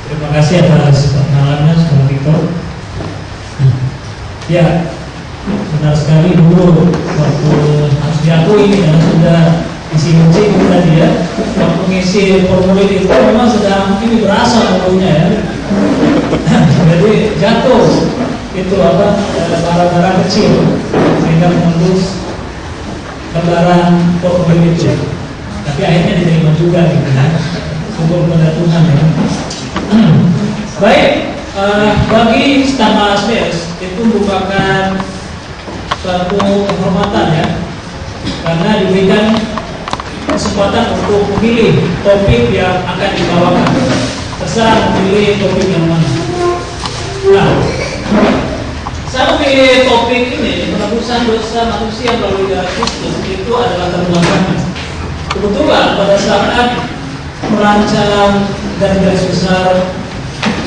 Terima kasih atas perkenalannya, Saudara Victor. Ya, benar sekali dulu waktu harus diakui karena sudah isi-isi itu tadi ya, waktu ngisi formulir itu memang sedang ini berasa pokoknya ya. Jadi jatuh itu barang-barang kecil sehingga menembus lembaran formulir itu. Tapi akhirnya diterima juga gitu kan. Syukur kepada Tuhan ya. Baik, bagi Stama Space itu merupakan suatu kehormatan ya, karena diberikan kesempatan untuk memilih topik yang akan dibawakan. Terserah memilih topik yang mana. Nah, saya memilih topik ini, penebusan dosa manusia melalui darah Kristus, itu adalah terbelakangnya. Kebetulan pada saat merancang dan garis besar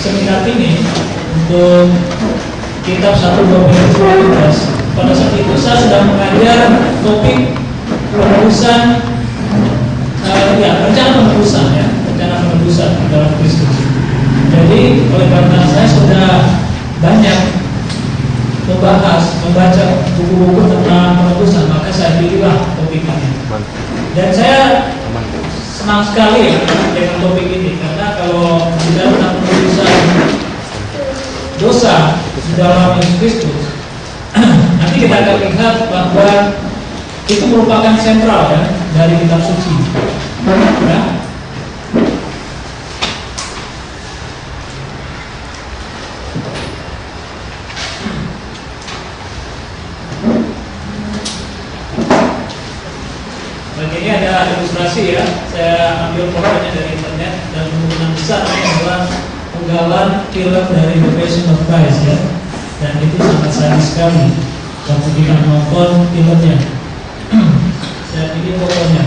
seminar ini untuk kitab 1/2019, pada saat itu saya sedang mengajar topik penebusan, rencana penebusan ya, rencana penebusan dalam Kristus. Jadi oleh karena saya sudah banyak membaca buku-buku tentang penebusan, maka saya pilihlah topik ini. Dan saya senang sekali ya dengan topik ini, karena kalau bicara tentang penebusan dosa di dalam Yesus Kristus, nanti kita akan lihat bahwa itu merupakan sentral ya dari kitab suci. Ya. Ini ada ilustrasi ya, saya ambil fotonya dari internet dan kemungkinan besar ini adalah penggalan film dari The Passion of Christ ya, dan itu sangat sadis sekali waktu kita menonton filmnya. Dan ini fotonya.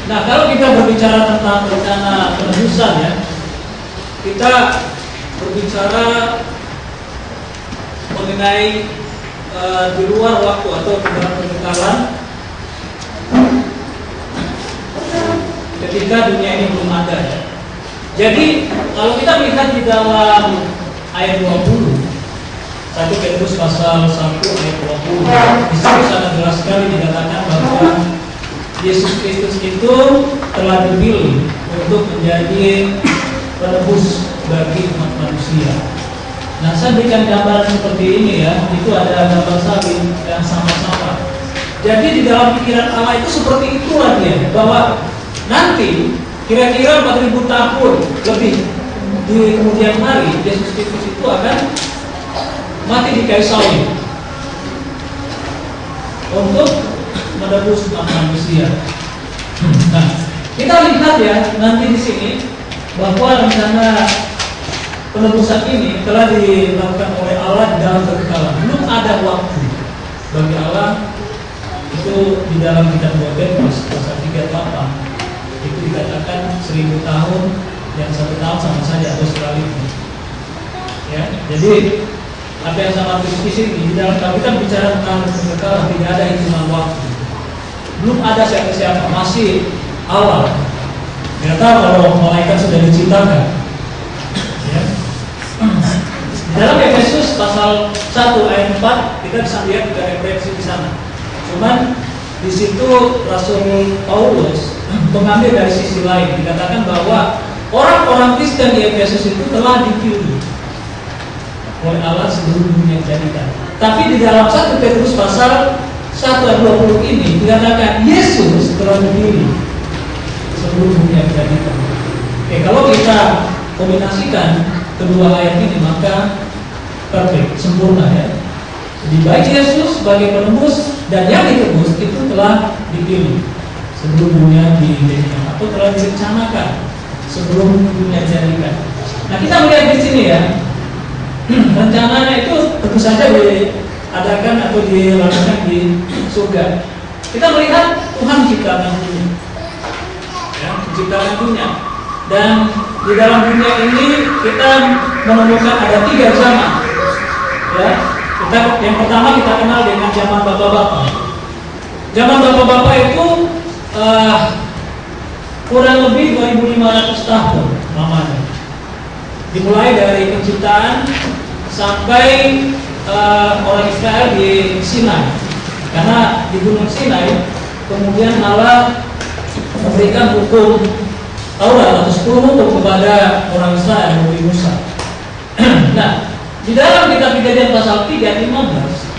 Nah, kalau kita berbicara tentang rencana penebusan ya, kita berbicara mengenai di luar waktu atau dalam penekalan ketika dunia ini belum ada ya. Jadi kalau kita melihat di dalam ayat 20, 1 Petrus pasal 1 ayat 20, di situ sangat jelas sekali dikatakan bahwa Yesus Kristus itu telah dipilih untuk menjadi penebus bagi umat manusia. Nah, saya berikan gambaran seperti ini ya, itu ada gambar salib yang sama-sama. Jadi di dalam pikiran Allah itu seperti itulah dia, bahwa nanti kira-kira 4.000 tahun lebih di kemudian hari Yesus Kristus itu akan mati di kayu salib untuk menebus umat manusia. Nah, kita lihat ya nanti di sini bahwa rencana penebusan ini telah dilakukan oleh Allah di dalam kekekalan. Belum ada waktu bagi Allah. Itu di dalam kitab 2 Petrus pasal 3:8 itu dikatakan 1000 tahun yang 1 tahun sama saja atau sekalipun. Ya, jadi apa yang sama tulis di sini di dalam kalau kita bicara tentang kekekalan tidak ada hitungan waktu. Belum ada siapa-siapa, masih awal. Tidak tahu kalau malaikat sudah diciptakan. Ya. Di dalam Efesus pasal 1 ayat 4 kita bisa lihat juga referensi di sana. Cuman di situ Rasul Paulus mengambil dari sisi lain, dikatakan bahwa orang-orang Kristen di Efesus itu telah dipilih oleh Allah sebelum dunia dijadikan. Tapi di dalam 1 Petrus pasal 1 ayat 20 ini dikatakan Yesus telah dipilih sebelum dunia dijadikan. Oke, kalau kita kombinasikan kedua ayat ini maka perfect, sempurna ya. Jadi baik Yesus sebagai penebus dan yang ditebus itu telah dipilih sebelum dunia dijadikan atau telah direncanakan sebelum dunia dijadikan. Nah, kita melihat di sini ya, rencananya itu tentu saja diadakan atau dilakukan di surga. Kita melihat Tuhan menciptakan dunia, ya, menciptakan dunia, dan di dalam dunia ini kita menemukan ada 3 zaman. Ya. Yang pertama kita kenal dengan zaman bapak-bapak. Zaman bapak-bapak itu kurang lebih 2.500 tahun lamanya. Dimulai dari penciptaan sampai orang Israel di Sinai. Karena di Gunung Sinai kemudian Allah memberikan hukum Taurat atau 10 hukum kepada orang Israel melalui Musa. Nah, di dalam kitab Kejadian pasal 3 ayat 15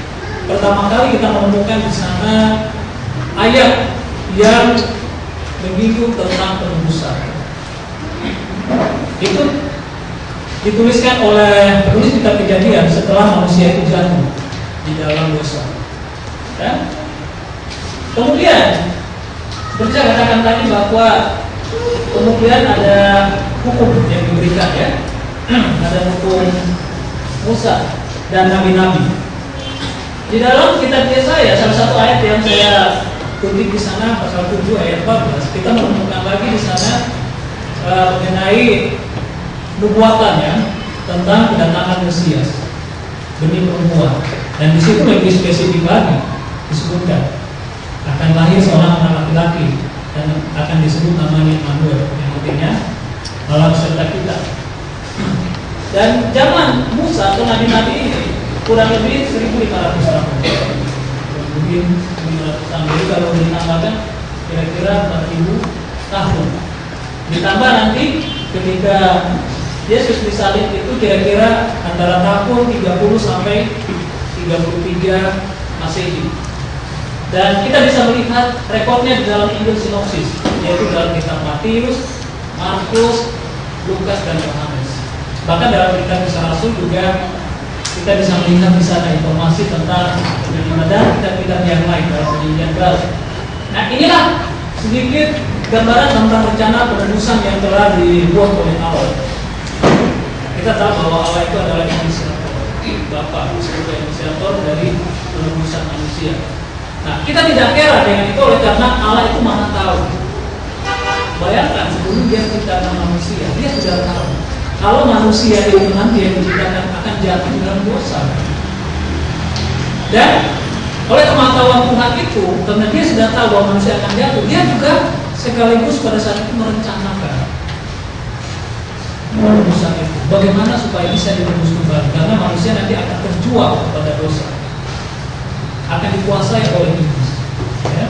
pertama kali kita menemukan di sana ayat yang menyinggung tentang penebusan. Itu dituliskan oleh penulis kitab Kejadian setelah manusia itu jatuh di dalam dosa. Ya? Kemudian seperti saya katakan tadi bahwa kemudian ada hukum yang diberikan, ya. Ada hukum Musa dan nabi-nabi. Di dalam kitab Yesaya, salah satu ayat yang saya kutip di sana pasal 7 ayat 14, kita menemukan lagi di sana mengenai nubuatannya tentang kedatangan Mesias, benih perempuan. Dan di situ lebih spesifik lagi disebutkan akan lahir seorang anak laki-laki dan akan disebut namanya Immanuel, yang artinya Allah beserta kita. Dan zaman Musa atau nabi-nabi ini kurang lebih 1.500 tahun. Mungkin 1.500 tahun. Jadi kalau ditambahkan kira-kira 4.000 tahun. Ditambah nanti ketika Yesus disalib itu kira-kira antara tahun 30 sampai 33 Masehi. Dan kita bisa melihat rekodnya di dalam Injil sinopsis, yaitu dalam kitab Matius, Markus, Lukas, dan Yohanes. Bahkan dalam kitab Kisah Rasul juga kita bisa melihat di sana informasi tentang penerimaan dan kitab-kitab yang lain dalam Perjanjian Baru. Nah, inilah sedikit gambaran tentang rencana penebusan yang telah dibuat oleh Allah. Kita tahu bahwa Allah itu adalah inisiator, Bapa sebagai inisiator dari penebusan manusia. Nah, kita tidak kira dengan itu oleh karena Allah itu Maha tahu. Bayangkan sebelum dia menciptakan manusia, dia sudah tahu kalau manusia itu nanti yang diciptakan akan jatuh dalam dosa. Dan oleh pengetahuan Tuhan itu, karena dia sudah tahu bahwa manusia akan jatuh, dia juga sekaligus pada saat itu merencanakan penebusan itu. Bagaimana supaya bisa ditebus kembali? Karena manusia nanti akan terjual kepada dosa, akan dikuasai oleh iblis. Ya.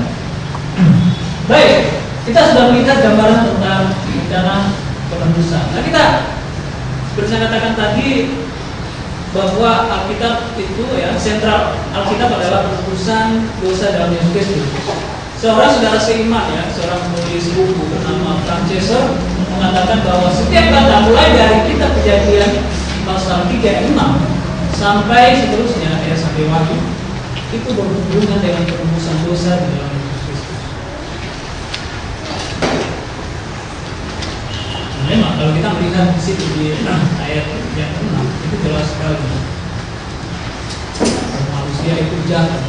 Baik, kita sudah melihat gambaran tentang rencana penebusan. Nah, kita seperti saya katakan tadi bahwa Alkitab itu, ya, sentral Alkitab adalah penebusan dosa dalam Yesus Kristus. Seorang saudara seiman, ya, seorang penulis buku bernama Frank Chaser mengatakan bahwa setiap kata mulai dari kitab Kejadian pasal 3 ayat 6 sampai seterusnya, ya, sampai Wahyu, itu berhubungan dengan penebusan dosa di dalam Yesus Kristus. Memang kalau kita melihat di situ di ayat yang 6 itu jelas sekali manusia itu jahat,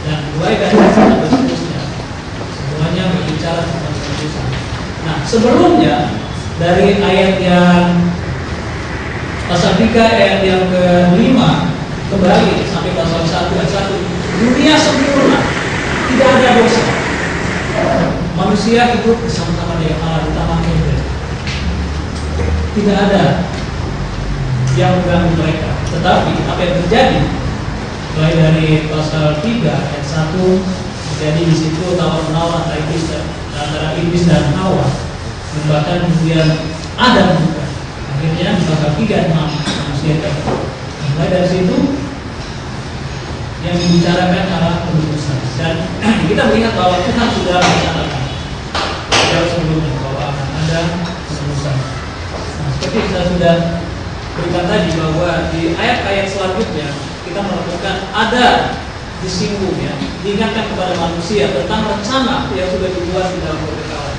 dan mulai dari sana seterusnya semuanya berbicara tentang penebusan. Nah, sebelumnya dari ayat yang pasal 3 ayat yang ke-5 kembali sampai pasal 1 ayat 1, dunia sempurna, tidak ada dosa. Manusia hidup bersama-sama dengan Allah di Taman Eden. Tidak ada yang mengganggu mereka. Tetapi apa yang terjadi? Mulai dari pasal 3 ayat 1, jadi di situ tawar-menawar antara iblis dan Hawa. Bahkan kemudian Adam juga. Akhirnya di pasal 3 ayat 6 manusia jatuh. Mulai dari situ yang dibicarakan adalah penebusan. Dan kita melihat bahwa Tuhan sudah merencanakan jauh sebelumnya bahwa akan ada penebusan. Seperti saya sudah berikan tadi bahwa di ayat-ayat selanjutnya kita menemukan ada disinggung, ya, diingatkan kepada manusia tentang rencana yang sudah dibuat di dalam kekekalan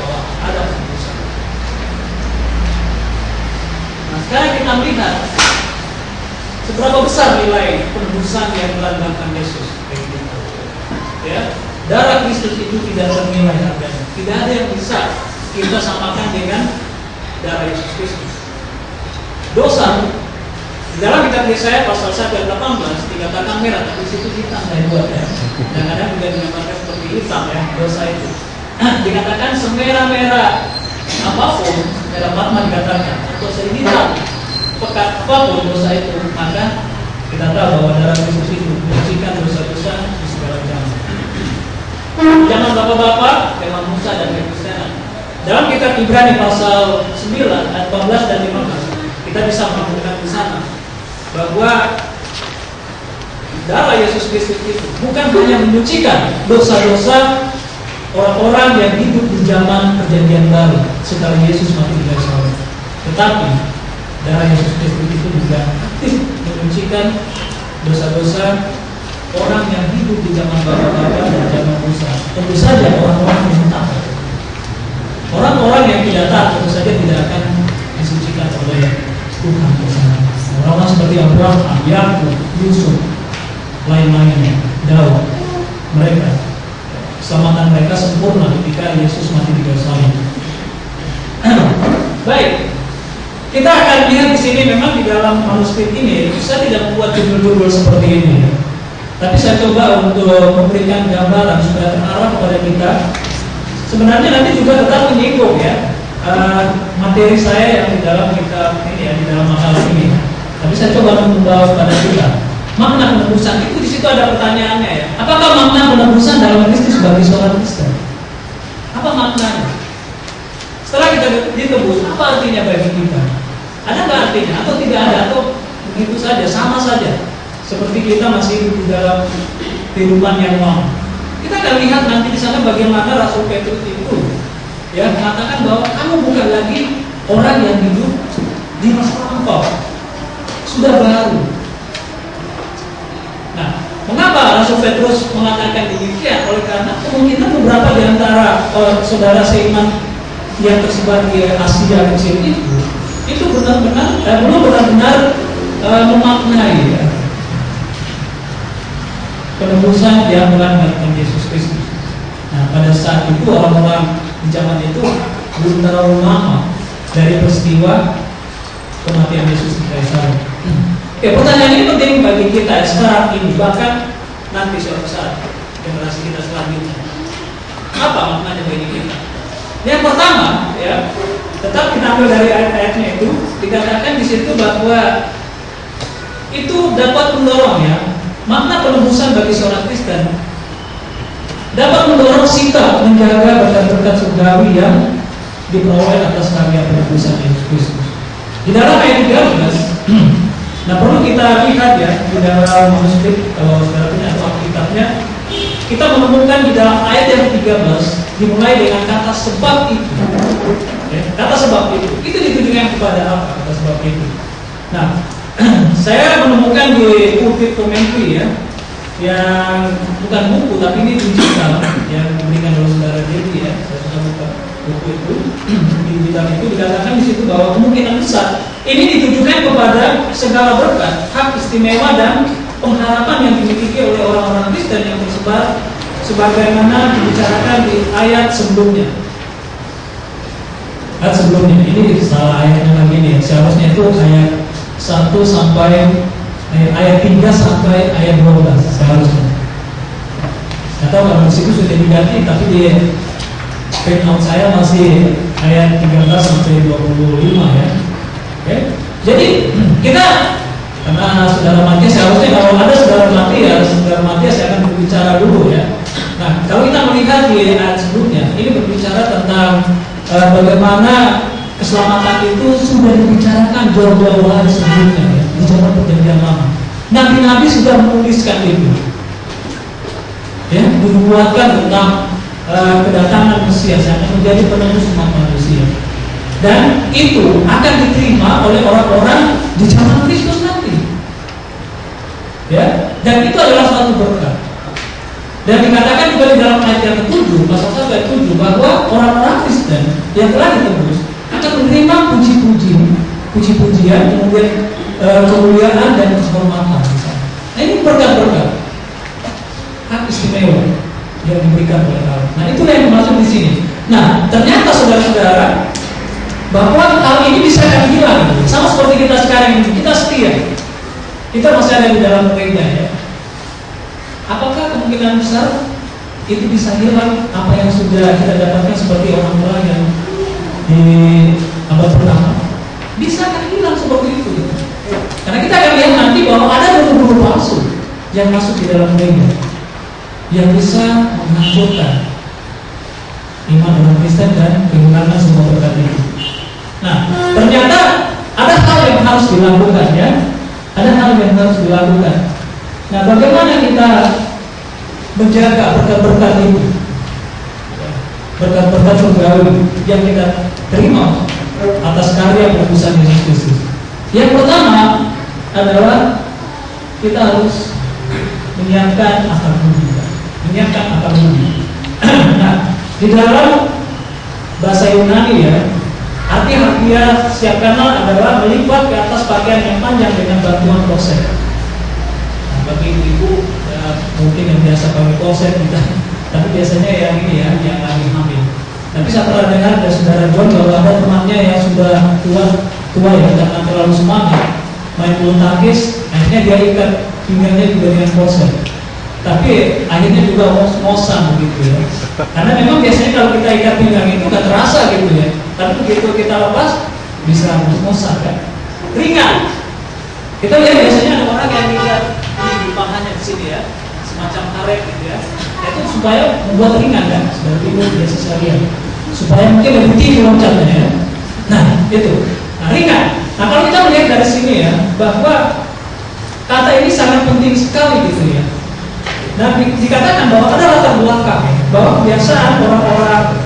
bahwa ada penebusan. Nah, sekarang kita melihat seberapa besar nilai penebusan yang telah dilakukan Yesus. Ya, darah Kristus itu tidak ternilai harganya. Tidak ada yang bisa kita samakan dengan darah Yesus Kristus. Dosa di dalam kitab Yesaya pasal 1 ayat 18 dikatakan merah, tapi di situ hitam saya buat, ya. Kadang-kadang juga dinamakan seperti hitam, ya, dosa itu. dikatakan semerah-merah apapun, merah patma dikatakan, atau sehitam pekat apapun dosa itu, maka kita tahu bahwa darah Kristus itu menyucikan dosa-dosa di segala zaman. Jangan bapak-bapak, tema Musa dan kekristenan. Dalam kitab Ibrani pasal 9 ayat 14 dan 15, kita bisa menemukan di sana bahwa darah Yesus Kristus itu bukan hanya menyucikan dosa-dosa orang-orang yang hidup di zaman perjanjian baru setelah Yesus mati di kayu salib, tetapi darah Yesus Kristus itu juga aktif menyucikan dosa-dosa orang yang hidup di zaman bapak-bapak dan zaman Musa. Tentu saja orang-orang yang taat, orang-orang yang tidak taat tentu saja tidak akan disucikan oleh Tuhan bersama. Orang-orang seperti Abraham, Yakub, Yusuf, lain-lainnya, Daud, mereka keselamatan mereka sempurna ketika Yesus mati di kayu salib. Baik, kita akan lihat di sini memang di dalam manuskrip ini saya tidak membuat judul-judul seperti ini, tapi saya coba untuk memberikan gambaran supaya terarah kepada kita. Sebenarnya nanti juga tetap menyinggung ya materi saya yang di dalam kitab ini ya, di dalam makalah ini. Tapi saya coba membawa kepada kita makna penebusan itu. Di situ ada pertanyaannya ya. Apakah makna penebusan dalam Kristus bagi seorang Kristen? Apa maknanya? Setelah kita ditebus, apa artinya bagi kita? Ada nggak artinya? Atau tidak ada? Atau begitu saja, sama saja seperti kita masih di dalam kehidupan yang lama? Kita akan lihat nanti di sana bagaimana Rasul Petrus itu ya mengatakan bahwa kamu bukan lagi orang yang hidup di masa lampau, sudah baru. Nah, mengapa Rasul Petrus mengatakan demikian? Oleh karena kemungkinan beberapa di antara saudara seiman yang tersebar di Asia kecil itu benar-benar belum benar-benar memaknai ya, penebusan yang mengandalkan Yesus Kristus. Nah, pada saat itu orang-orang di zaman itu belum terlalu lama dari peristiwa kematian Yesus di kayu salib. Oke, pertanyaan ini penting bagi kita sekarang ini, bahkan nanti suatu saat generasi kita selanjutnya. Apa maknanya bagi kita? Yang pertama, ya, tetap kita ambil dari ayat-ayatnya itu, dikatakan di situ bahwa itu dapat mendorong ya, makna penebusan bagi seorang Kristen dapat mendorong sikap menjaga berkat-berkat surgawi yang diperoleh atas karya penebusan Yesus Kristus. Di dalam ayat 13, nah perlu kita lihat ya di dalam manuskrip, kalau saudara punya atau Alkitabnya, kita menemukan di dalam ayat yang 13 dimulai dengan kata sebab itu. Ya, kata sebab itu ditujukan kepada apa? Kata sebab itu. Nah, saya menemukan di pulpit commentary ya, yang bukan buku tapi ini digital yang diberikan oleh saudara Dedi ya. Saya sudah buka buku itu. Di digital itu dikatakan di situ bahwa kemungkinan besar ini ditujukan kepada segala berkat, hak istimewa dan pengharapan yang dimiliki oleh orang-orang Kristen yang tersebar sebagaimana dibicarakan di ayat sebelumnya. Ayat sebelumnya ini salah ayatnya lagi nih. Seharusnya itu ayat 1 sampai ayat 3 sampai ayat 12 seharusnya. Atau kalau di situ sudah diganti, tapi di printout saya masih ayat 13 sampai 25 ya. Oke. Jadi kita, karena saudara Matias seharusnya kalau ada saudara Matias saya akan berbicara dulu ya. Nah, kalau kita melihat di ayat sebelumnya, ini berbicara tentang bagaimana keselamatan itu sudah dibicarakan jauh-jauh hari sebelumnya ya, di zaman perjanjian lama. Nabi-nabi sudah menuliskan itu, ya, dibuatkan tentang kedatangan Mesias yang akan menjadi penebus umat manusia, dan itu akan diterima oleh orang-orang di zaman Kristus nanti, ya, dan itu adalah suatu berkat. Dan dikatakan juga di dalam ayat yang ke-7, pasal 1 ayat 7, bahwa orang-orang Kristen yang telah ditebus akan menerima puji-pujian, kemudian kemuliaan dan kehormatan. Nah, ini berkat-berkat, hak istimewa yang diberikan oleh Allah. Nah, itulah yang dimaksud di sini. Nah, ternyata saudara-saudara, bahwa hal ini bisa akan hilang, sama seperti kita sekarang ini. Kita setia, kita masih ada di dalam gereja ya. Apakah kemungkinan besar itu bisa hilang apa yang sudah kita dapatkan seperti orang-orang yang di abad pertama. Bisa kan hilang seperti itu. Karena kita akan lihat nanti bahwa ada guru-guru palsu yang masuk di dalam gereja yang bisa menghancurkan iman orang Kristen dan kehilangan semua berkat itu. Nah, ternyata ada hal yang harus dilakukan ya. Ada hal yang harus dilakukan. Nah, bagaimana kita menjaga berkat-berkat itu? Berkat-berkat surgawi yang kita terima atas karya penebusan Yesus Kristus. Yang pertama adalah kita harus menyiapkan akal budi. Menyiapkan akal budi. Nah, di dalam bahasa Yunani ya, arti harfiah siapkanlah adalah melipat ke atas pakaian yang panjang dengan bantuan korset. Nah, bagi ibu ya, mungkin yang biasa pakai korset kita, tapi biasanya yang ini ya, yang lagi hamil. Tapi saya pernah dengar dari saudara John bahwa ada temannya yang sudah tua ya, karena terlalu semangat main bulu tangkis, akhirnya dia ikat pinggangnya juga dengan korset. Tapi akhirnya juga ngos-ngosan begitu ya. Karena memang biasanya kalau kita ikat pinggang itu gak terasa gitu ya. Tapi begitu kita lepas bisa ngos-ngosan kan. Ringan. Kita lihat biasanya ada orang yang ikat di pahanya di sini ya, semacam karet gitu ya. Itu supaya membuat ringan kan. Seperti itu biasa sekalian. Supaya mungkin lebih tinggi loncatnya ya. Nah itu. Nah ringan. Nah kalau kita melihat dari sini ya, bahwa kata ini sangat penting sekali gitu ya. Nah, dikatakan bahwa ada latar belakang ya, bahwa kebiasaan orang-orang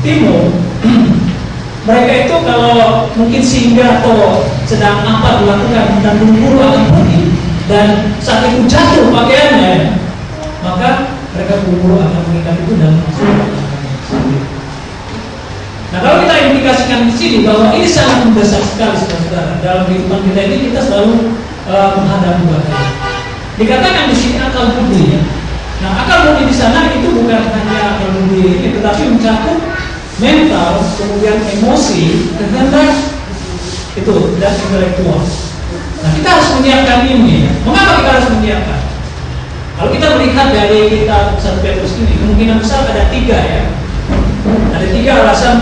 timur mereka itu kalau mungkin singgah atau sedang apa dilakukan dan buru-buru akan pergi dan saat itu jatuh pakaiannya, maka mereka buru-buru akan mengikat itu dan masuk. Nah, kalau kita implikasikan di sini bahwa ini sangat mendesak sekali saudara dalam kehidupan kita ini, kita selalu menghadapi bahaya. Dikatakan di sini akal budi ya. Nah, akal budi di sana itu bukan hanya akal budi ini, tetapi mencakup mental, kemudian emosi, kehendak itu dan intelektual. Nah, kita harus menyiapkan ini. Mengapa kita harus menyiapkan? Kalau kita melihat dari kitab 1 Petrus ini, kemungkinan besar ada 3 ya. Ada 3 alasan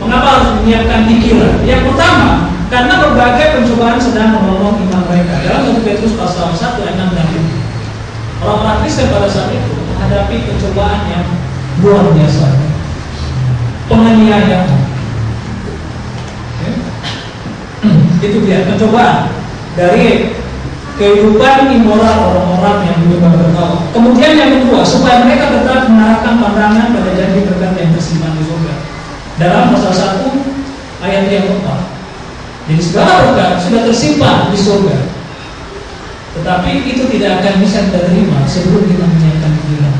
mengapa harus menyiapkan pikiran. Yang pertama, karena berbagai pencobaan sedang menolong iman mereka. Dalam 1 Petrus pasal 1 ayat 6 dan 7. Orang-orang Kristen pada saat itu menghadapi pencobaan yang luar biasa. Penganiayaan. Itu dia pencobaan dari kehidupan immoral orang-orang yang dulu bertawa. Kemudian yang kedua, supaya mereka tetap menarikkan pandangan pada janji berkat yang tersimpan di surga. Dalam pasal 1 ayat yang keempat. Jadi segala berkat sudah tersimpan di surga. Tetapi itu tidak akan bisa kita terima sebelum kita menyiapkan pikiran.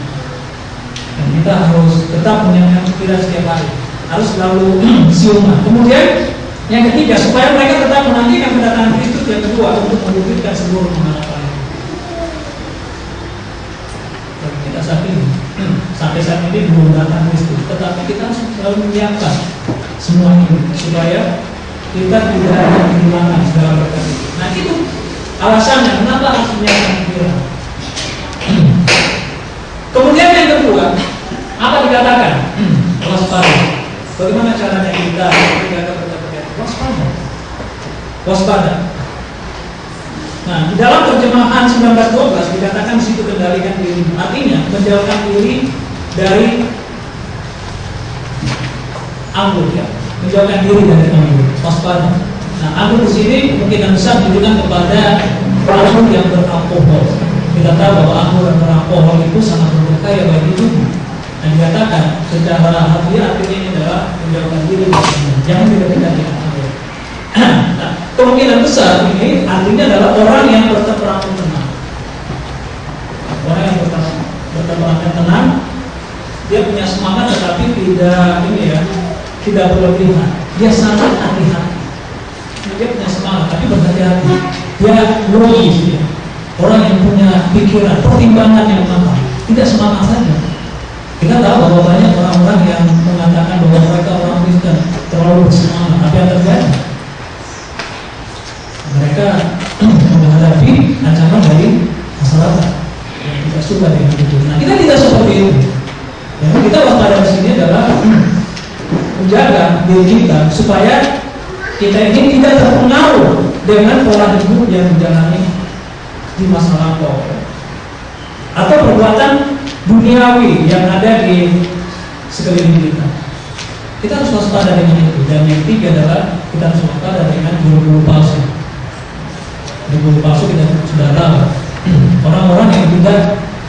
Dan kita harus tetap menyiapkan pikiran setiap hari. Harus selalu siuman. Kemudian yang ketiga, supaya mereka tetap menantikan kedatangan Kristus yang kedua untuk mewujudkan seluruh pengharapan. Dan kita sampai saat ini belum datang Kristus, tetapi kita harus selalu menyiapkan semua ini supaya kita tidak akan kehilangan segala berkat. Nah itu alasannya kenapa harus menyiapkan pikiran. Kemudian yang kedua, apa dikatakan? Waspada. Bagaimana caranya kita menjaga berkat-berkat? Waspada. Nah, di dalam terjemahan 1912 dikatakan di situ kendalikan diri. Artinya menjauhkan diri dari anggur ya. Menjauhkan diri dari anggur. Waspada. Nah, anggur di sini kemungkinan besar ditujukan kepada anggur yang beralkohol. Kita tahu bahwa anggur yang beralkohol itu sangat berbahaya bagi tubuh. Dan dikatakan secara harfiah artinya ini adalah menjauhkan diri dari anggur. Jangan didekatkan dengan anggur. Nah, kemungkinan besar ini artinya adalah orang yang bertemperamen tenang. Orang yang bertemperamen tenang, dia punya semangat tetapi tidak berlebihan. Dia sangat hati-hati. Dia punya semangat tapi berhati-hati. Dia logis ya. Orang yang punya pikiran, pertimbangan yang matang. Tidak semangat saja. Kita tahu bahwa banyak orang-orang yang mengatakan bahwa mereka orang Kristen terlalu bersemangat. Apa yang terjadi? Mereka menghadapi ancaman dari masyarakat yang tidak suka dengan itu. Nah, kita tidak seperti itu. diri kita supaya kita ini tidak terpengaruh dengan pola hidup yang dijalani di masa lampau atau perbuatan duniawi yang ada di sekeliling kita. Kita harus waspada dengan itu. Dan yang ketiga adalah kita harus waspada dengan guru-guru palsu. Guru palsu kita sudah tahu, orang-orang yang tidak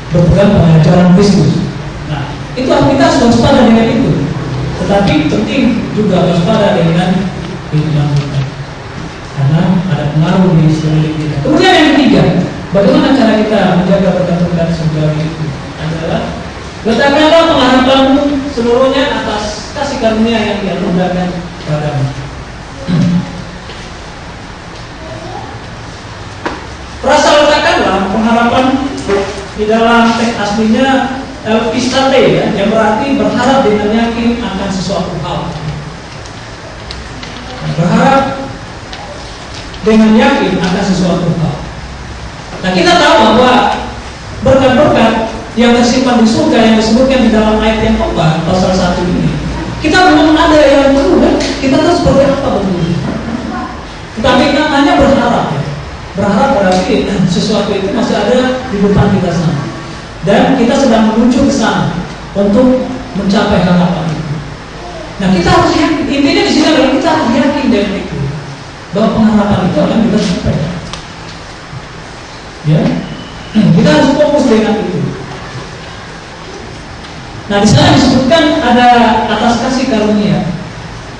berpegang pada ajaran Kristus. Nah, itu kita harus waspada dengan itu. Tetapi penting juga waspada dengan kehidupan kita, karena ada pengaruh di sekeliling kita. Kemudian yang ketiga, bagaimana cara kita menjaga berkat-berkat surgawi itu adalah letakkanlah pengharapanmu seluruhnya atas kasih karunia yang Dia anugerahkan padamu. Rasa letakkanlah pengharapan di dalam teks aslinya pistate ya, yang berarti berharap dengan yakin akan sesuatu hal. Berharap dengan yakin akan sesuatu hal. Nah, kita tahu bahwa berkat-berkat yang tersimpan di surga yang disebutkan di dalam ayat yang keempat pasal 1 ini, kita belum ada yang tahu kan? Kita tahu seperti apa bentuknya. Tetapi kita hanya berharap ya. Berharap berarti sesuatu itu masih ada di depan kita sana. Dan kita sedang menuju ke sana untuk mencapai harapan itu. Nah, kita harus yakin. Intinya di sini adalah kita harus yakin dengan itu, bahwa pengharapan itu akan kita capai. Ya, kita harus fokus dengan itu. Nah, di sana disebutkan ada atas kasih karunia.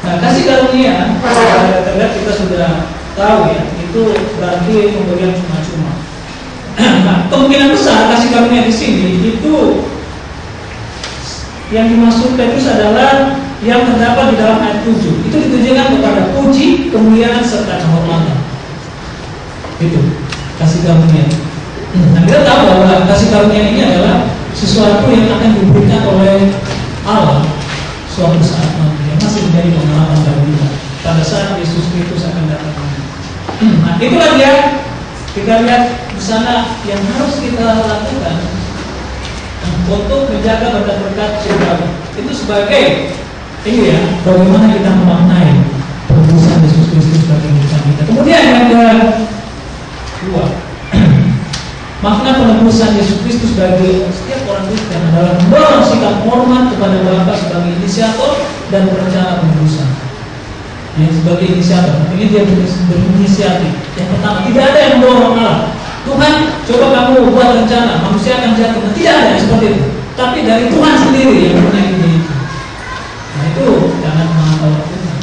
Nah, kasih karunia terlihat kita sudah tahu ya, itu berarti pemberian cuma-cuma. Nah, kemungkinan besar kasih karunia di sini itu yang dimaksud Petrus adalah yang terdapat di dalam ayat 7. Itu ditujukan kepada puji, kemuliaan serta kehormatan. Itu kasih karunia. Nah, kita tahu bahwa kasih karunia ini adalah sesuatu yang akan diberikan oleh Allah suatu saat nanti, yang masih menjadi pengalaman bagi kita pada saat Yesus Kristus akan datang. Nah, itulah dia. Kita lihat di sana yang harus kita lakukan untuk menjaga berkat-berkat surgawi. Itu sebagai ini ya, bagaimana kita memaknai penebusan Yesus Kristus bagi kita. Kemudian yang kedua, makna penebusan Yesus Kristus bagi setiap orang Kristen adalah mendorong sikap hormat kepada Bapa sebagai inisiator dan perencana penebusan. Ya, sebagai inisiator, ini dia berinisiatif. Yang pertama, tidak ada yang mendorong Allah. Tuhan, coba kamu buat rencana, manusia akan jatuh. Nah, tidak ada yang seperti itu. Tapi dari Tuhan sendiri yang punya ide itu. Nah, itu jangan mengatakan Tuhan.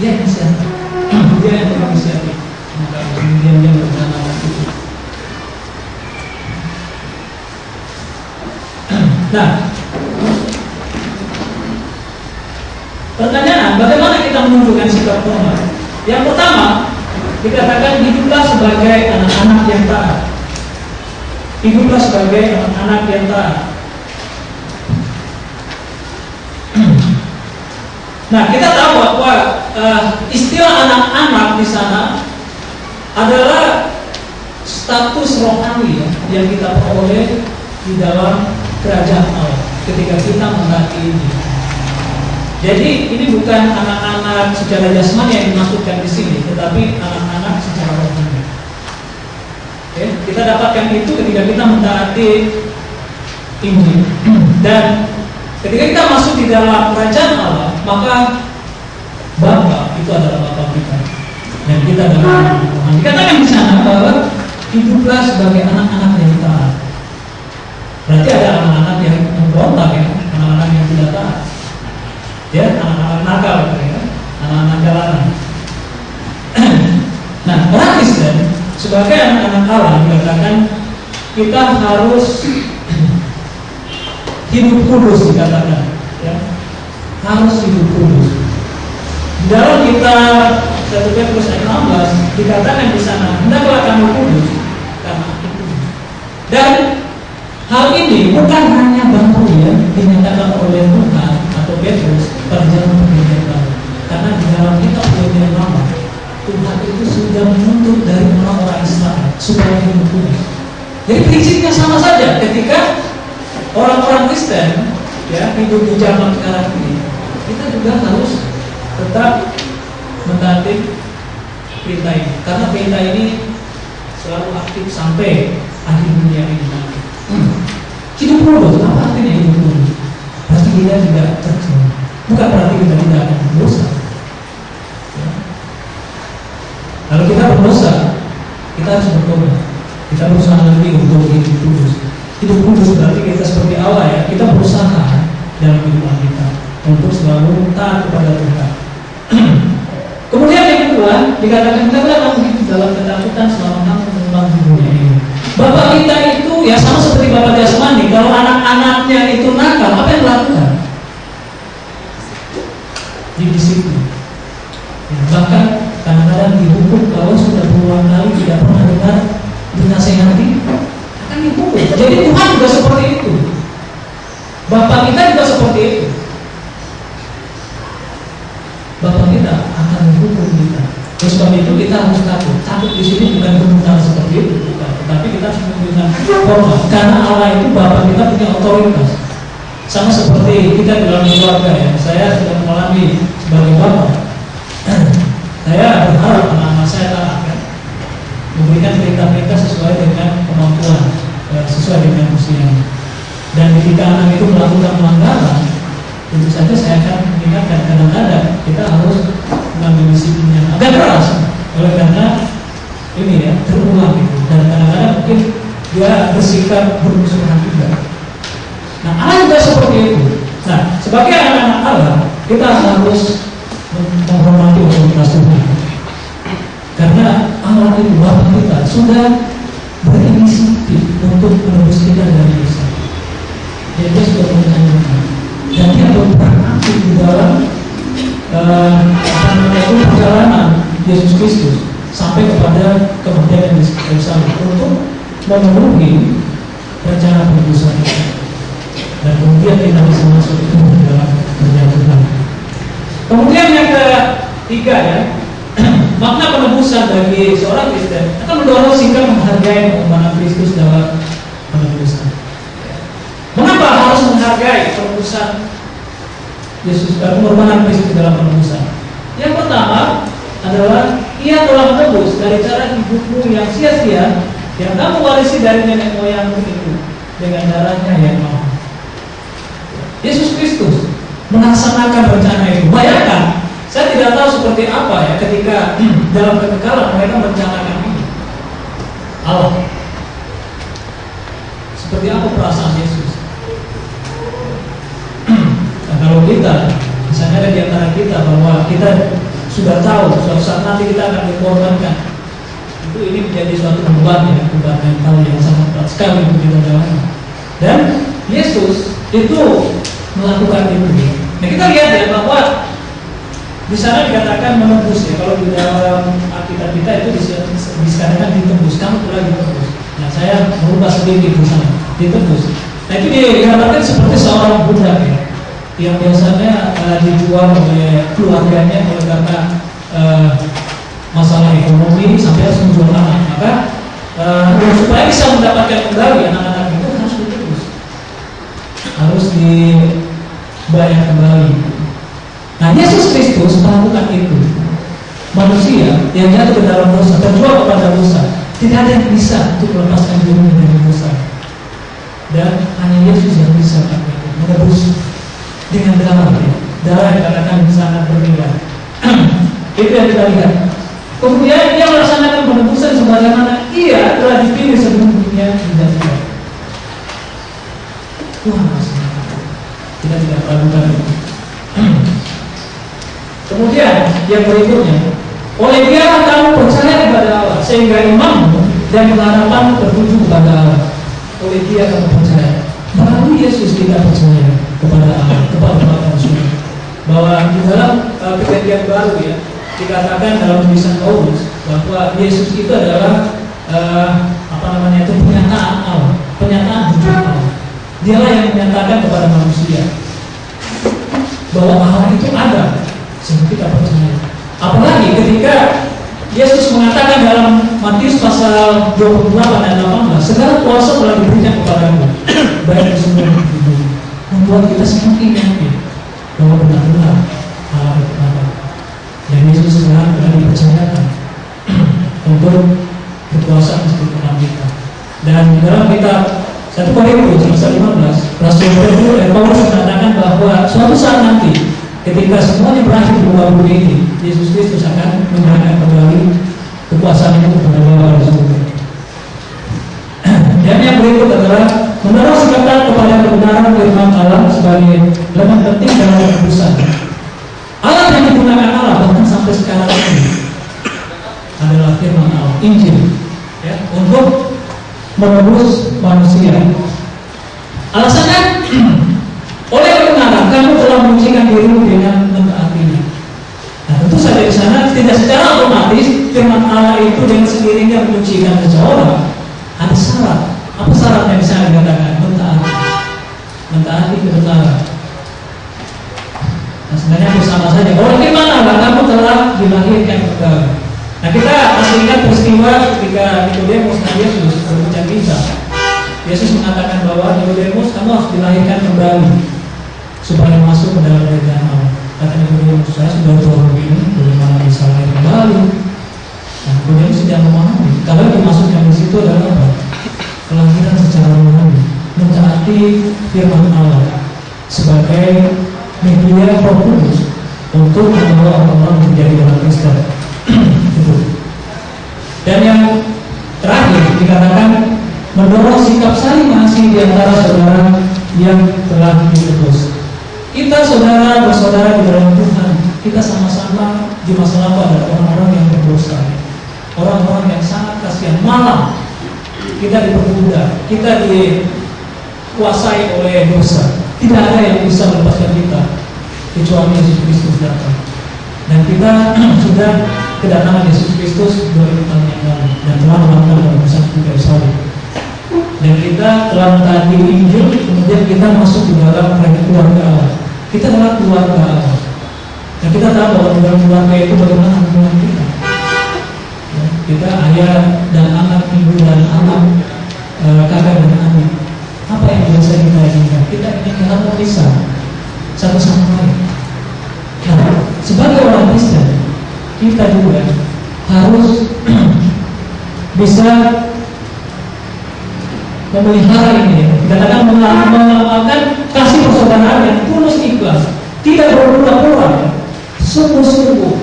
Dia inisiatif. Dia yang berinisiatif. Maka kemudian dia berencana itu. Nah, pertanyaan, bagaimana kita menunjukkan sikap hormat? Yang pertama, dikatakan hiduplah sebagai anak-anak yang taat. Hiduplah sebagai anak-anak yang taat. Nah, kita tahu bahwa istilah anak-anak di sana adalah status rohani ya, yang kita peroleh di dalam kerajaan Allah ketika kita mengasihi ini. Jadi ini bukan anak-anak secara jasmani yang dimaksudkan di sini, tetapi anak-anak secara rohani. Okay? Kita dapatkan itu ketika kita mentaati Injil. Dan ketika kita masuk di dalam kerajaan Allah, maka Bapa itu adalah Bapa kita. Dan kita adalah anak Tuhan. Dikatakan di sana bahwa hiduplah sebagai anak-anak yang taat. Berarti ada anak-anak yang memberontak ya, anak-anak yang tidak taat. Ya, anak-anak nakal ya, anak-anak jalanan. Nah, orang Kristen sebagai anak-anak Allah dikatakan kita harus hidup kudus, dikatakan ya. Harus hidup kudus. Di dalam kitab 1 Petrus ayat 16 dikatakan di sana, hendaklah kamu kudus karena aku kudus. Dan hal ini bukan hanya baru ya dinyatakan oleh Tuhan atau Petrus pada zaman perjanjian baru, karena di dalam kitab perjanjian lama Tuhan itu sudah menuntut dari orang-orang Israel supaya hidup kudus. Jadi prinsipnya sama saja ketika orang-orang Kristen ya hidup di zaman sekarang ini, kita juga harus tetap mentaati perintah ini, karena perintah ini selalu aktif sampai akhir dunia ini. Hidup kudus, apa artinya hidup kudus? Berarti kita tidak tercela, bukan berarti kita tidak akan berdosa. Kalau kita berdosa, kita harus bertobat. Kita berusaha lebih untuk hidup kudus. Hidup kudus berarti kita seperti Allah ya, kita berusaha dalam kehidupan kita untuk selalu taat kepada Tuhan. Kemudian yang kedua, dikatakan kita dalam dalam ketakutan selama kamu mengembang dunia ini. Bapak kita itu ya sama seperti bapak jasmani. Kalau anak-anaknya itu nakal, apa yang dilakukan? Didisiplin. Ya, bahkan kadang-kadang dihukum kalau sudah berulang kali tidak pernah dengar dinasehati, akan dihukum. Jadi Tuhan juga seperti itu. Bapak kita juga seperti itu. Bapak kita akan menghukum kita. Oleh sebab itu kita harus takut. Takut di sini bukan kemudian seperti itu, bukan. Tetapi kita harus menunjukkan hormat. Karena Allah itu Bapak kita punya otoritas. Sama seperti kita dalam keluarga ya. Saya sudah mengalami sebagai bapak. Saya berharap anak-anak saya taat ya, memberikan perintah-perintah sesuai dengan kemampuan, sesuai dengan usianya. Dan ketika anak itu melakukan pelanggaran, tentu saja saya akan mengingatkan. Kadang-kadang kita harus mengambil disiplinnya agak keras, oleh karena ini ya terulang gitu. Dan kadang-kadang mungkin dia bersikap bermusuhan juga. Nah, Allah juga seperti itu. Nah, sebagai anak-anak Allah, kita harus menghormati otoritas Tuhan. Karena Allah itu Bapa kita sudah berinisiatif untuk menebus kita dari dosa. Dia sudah menjanjikan. Dan dia berperan aktif di dalam perjalanan Yesus Kristus sampai kepada kemudian Yerusalem untuk memenuhi rencana penebusan kita. Dan kemudian kita bisa masuk ke dalam kerjaan Tuhan. Kemudian yang ketiga ya, makna penebusan bagi seorang Kristen akan mendorong sikap menghargai pengorbanan Kristus dalam penebusan. Mengapa harus menghargai penebusan Yesus, pengorbanan Kristus dalam penebusan? Yang pertama adalah ia telah menebus dari cara hidupmu yang sia-sia yang kamu warisi dari nenek moyangmu itu dengan darahnya yang mahal. Yesus Kristus melaksanakan rencana itu. Bayangkan, saya tidak tahu seperti apa ya ketika dalam kekekalan mereka merencanakan ini. Allah, seperti apa perasaan Yesus? Nah, kalau kita, misalnya ada di antara kita bahwa kita sudah tahu suatu saat nanti kita akan dikorbankan, itu ini menjadi suatu beban ya, beban mental yang sangat berat sekali untuk kita jalani. Dan Yesus itu melakukan itu. Nah, kita lihat ya bahwa di sana dikatakan menebus ya. Kalau di dalam Alkitab kita itu dikatakan ditebus, kamu telah ditebus. Nah, saya merubah sedikit di sana, ditebus. Nah, itu digambarkan seperti seorang budak ya, yang biasanya dijual oleh keluarganya oleh karena masalah ekonomi sampai harus menjual anak. Maka supaya bisa mendapatkan kembali anak-anak itu harus ditebus, harus dibayar kembali. Nah, Yesus Kristus melakukan itu. Manusia yang jatuh ke dalam dosa, terjual kepada dosa, tidak ada yang bisa untuk melepaskan dirinya dari dosa. Dan hanya Yesus yang bisa menebus dengan darah, darah yang dikatakan sangat bernilai. Itu yang kita lihat. Kemudian dia melaksanakan penebusan sebagaimana ia telah dipilih sebelum dunia dijadikan. Tuhan masih kita tidak ragukan itu. Kemudian yang berikutnya, oleh dia kamu percaya kepada Allah sehingga imanmu dan pengharapanmu tertuju kepada Allah. Oleh dia kamu percaya. Melalui Yesus kita percaya kepada Allah, kepada Tuhan. Bahwa di dalam perjanjian baru ya dikatakan dalam tulisan Paulus bahwa Yesus itu adalah pernyataan Allah, pernyataan hidup Allah. Dialah yang menyatakan kepada manusia bahwa Allah itu ada, sehingga kita percaya. Apalagi ketika Yesus mengatakan dalam Matius pasal 28 ayat 18, segala kuasa telah diberikan kepadamu, baik di semua hidup, membuat kita semakin yakin bahwa benar-benar Allah itu ada. Dan Yesus sekarang telah dipercayakan untuk berkuasa meskipun kita. Dan dalam kitab 1 Korintus pasal 15, Rasul Paulus mengatakan bahwa suatu saat nanti ketika semuanya berakhir di muka bumi ini, Yesus Kristus akan menyerahkan kembali kekuasaan itu kepada Bapa di surga. Dan yang berikut adalah menaruh sikap taat kepada kebenaran firman Allah sebagai elemen penting dalam penebusan. Alat yang digunakan Allah bahkan sampai sekarang ini adalah firman Allah, Injil, ya, untuk menebus manusia. Alasannya oleh kebenaran kamu telah mengujikan dirimu dengan mentaatinya. Nah, tentu saja di sana tidak secara otomatis firman Allah itu dengan sendirinya mengujikan seseorang. Ada syarat. Apa syaratnya bisa dikatakan? Mentaati kebenaran. Nah, sebenarnya bersama saja. Oleh firman Allah kamu telah dilahirkan kembali. Nah, kita masih ingat peristiwa ketika Nikodemus dan Yesus berbincang-bincang. Yesus mengatakan bahwa Nikodemus, kamu harus dilahirkan kembali supaya masuk ke dalam kerajaan Allah. Kata Nikodemus, saya sudah turun begini, bagaimana bisa lahir kembali? Nah, Nikodemus tidak memahami. Kalau dimasukkan di situ adalah apa? Kelahiran secara rohani, mentaati firman Allah sebagai media Roh Kudus untuk membawa orang menjadi orang Kristen. Dan yang terakhir dikatakan mendorong sikap saling mengasihi di antara saudara yang telah ditebus. Kita saudara bersaudara di dalam Tuhan, kita sama-sama di masa lalu adalah orang-orang yang berdosa, orang-orang yang sangat kasihan. Malam kita diperbudak, kita dikuasai oleh dosa. Tidak ada yang bisa melepaskan kita kecuali Yesus Kristus datang. Dan kita sudah kedatangan Yesus Kristus 2000 tahun yang lalu dan telah melakukan penebusan di kayu salib. Dan kita telah mentaati Injil, kemudian kita masuk di dalam keluarga Allah. Kita adalah keluarga Allah. Dan kita tahu bahwa di dalam keluarga itu bagaimana hubungan kita. Ya, kita ayah dan anak, ibu dan anak, kakak dan adik. Apa yang biasa kita inginkan? Kita ingin harmonis satu sama lain. Nah, sebagai orang Kristen, kita juga harus bisa memelihara ini. Dikatakan mengamalkan kasih persaudaraan yang tulus ikhlas, tidak berpura-pura, sungguh-sungguh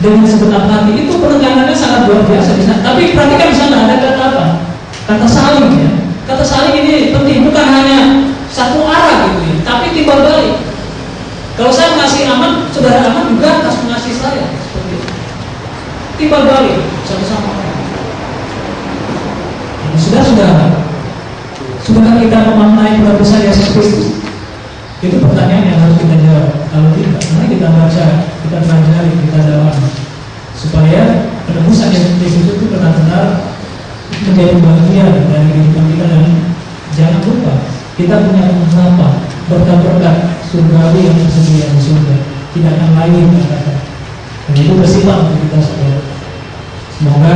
dengan segenap hati. Itu penekanannya sangat luar biasa. Tapi perhatikan di sana ada kata apa? Kata saling, ya. Kata saling ini penting, bukan hanya satu arah gitu ya, tapi timbal balik. Kalau saya mengasihi Aman, saudara Aman juga harus mengasihi saya. Seperti itu. Timbal balik satu sama lain. Sudahkah kita memaknai penebusan Yesus Kristus? Itu pertanyaan yang harus kita jawab. Kalau tidak, mari kita baca, kita pelajari, kita dalami, supaya penebusan Yesus Kristus itu benar-benar menjadi bagian dari kehidupan kita. Dan jangan lupa kita punya harapan berkat-berkat surgawi yang tersedia di surga, tidak akan lain kata-kata. Dan itu bersifat untuk kita semua. Semoga